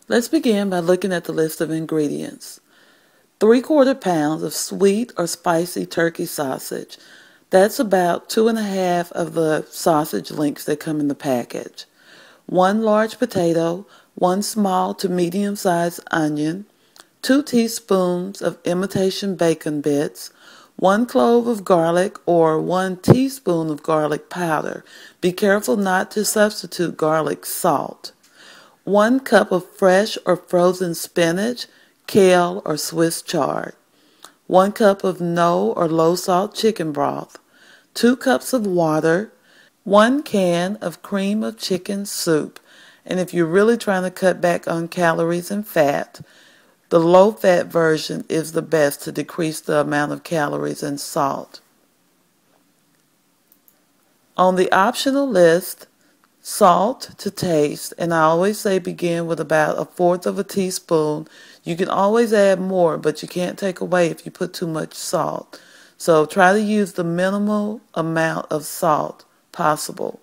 Let's begin by looking at the list of ingredients. 3/4 pounds of sweet or spicy turkey sausage. That's about 2½ of the sausage links that come in the package. 1 large potato, 1 small to medium-sized onion, 2 teaspoons of imitation bacon bits, 1 clove of garlic or 1 teaspoon of garlic powder. Be careful not to substitute garlic salt. 1 cup of fresh or frozen spinach, kale, or Swiss chard. 1 cup of no or low salt chicken broth. 2 cups of water. 1 can of cream of chicken soup. And if you're really trying to cut back on calories and fat, the low-fat version is the best to decrease the amount of calories and salt. On the optional list, salt to taste, and I always say begin with about 1/4 of a teaspoon. You can always add more, but you can't take away if you put too much salt. So try to use the minimal amount of salt possible.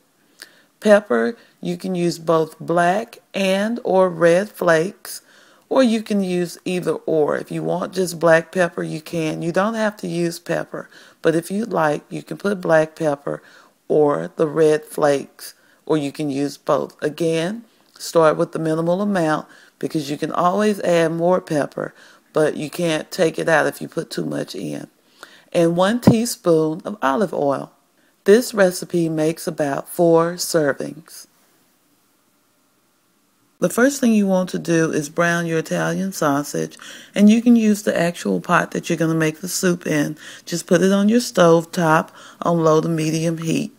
Pepper, you can use both black and or red flakes, or you can use either or. If you want just black pepper, you can. You don't have to use pepper, but if you'd like, you can put black pepper or the red flakes, or you can use both. Again, start with the minimal amount because you can always add more pepper, but you can't take it out if you put too much in. And 1 teaspoon of olive oil. This recipe makes about 4 servings. The first thing you want to do is brown your Italian sausage, and you can use the actual pot that you're going to make the soup in. Just put it on your stove top on low to medium heat.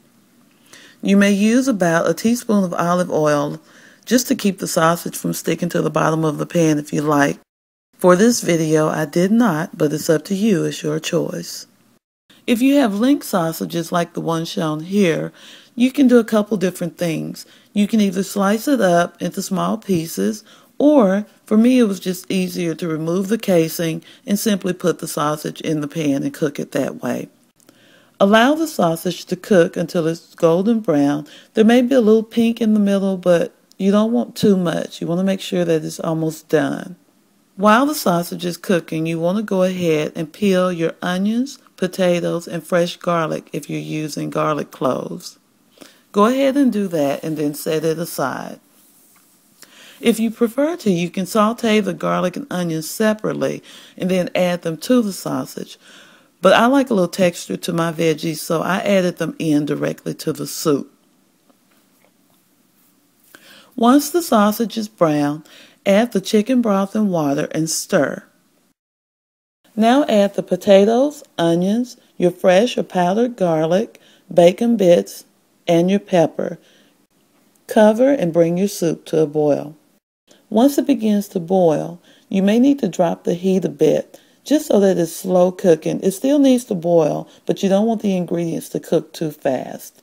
You may use about a teaspoon of olive oil just to keep the sausage from sticking to the bottom of the pan if you like. For this video, I did not, but it's up to you. It's your choice. If you have link sausages like the one shown here, you can do a couple different things. You can either slice it up into small pieces, or for me it was just easier to remove the casing and simply put the sausage in the pan and cook it that way. Allow the sausage to cook until it's golden brown. There may be a little pink in the middle, but you don't want too much. You want to make sure that it's almost done. While the sausage is cooking, you want to go ahead and peel your onions, potatoes, and fresh garlic if you're using garlic cloves. Go ahead and do that and then set it aside. If you prefer to, you can saute the garlic and onions separately and then add them to the sausage. But I like a little texture to my veggies, so I added them in directly to the soup. Once the sausage is brown, add the chicken broth and water and stir. Now add the potatoes, onions, your fresh or powdered garlic, bacon bits, and your pepper. Cover and bring your soup to a boil. Once it begins to boil, you may need to drop the heat a bit, just so that it's slow cooking. It still needs to boil, but you don't want the ingredients to cook too fast.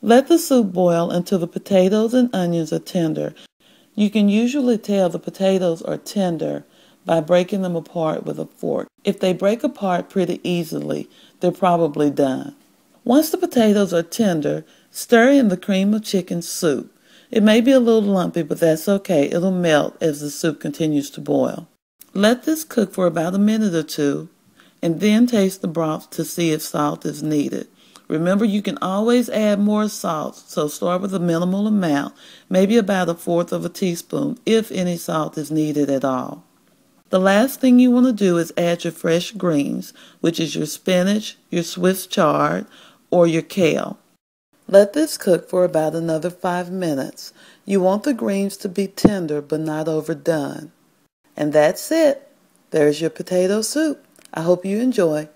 Let the soup boil until the potatoes and onions are tender. You can usually tell the potatoes are tender by breaking them apart with a fork. If they break apart pretty easily, they're probably done. Once the potatoes are tender, stir in the cream of chicken soup. It may be a little lumpy, but that's okay. It'll melt as the soup continues to boil. Let this cook for about a minute or two, and then taste the broth to see if salt is needed. Remember, you can always add more salt, so start with a minimal amount, maybe about 1/4 of a teaspoon, if any salt is needed at all. The last thing you want to do is add your fresh greens, which is your spinach, your Swiss chard, or your kale. Let this cook for about another 5 minutes. You want the greens to be tender but not overdone. And that's it. There's your potato soup. I hope you enjoy.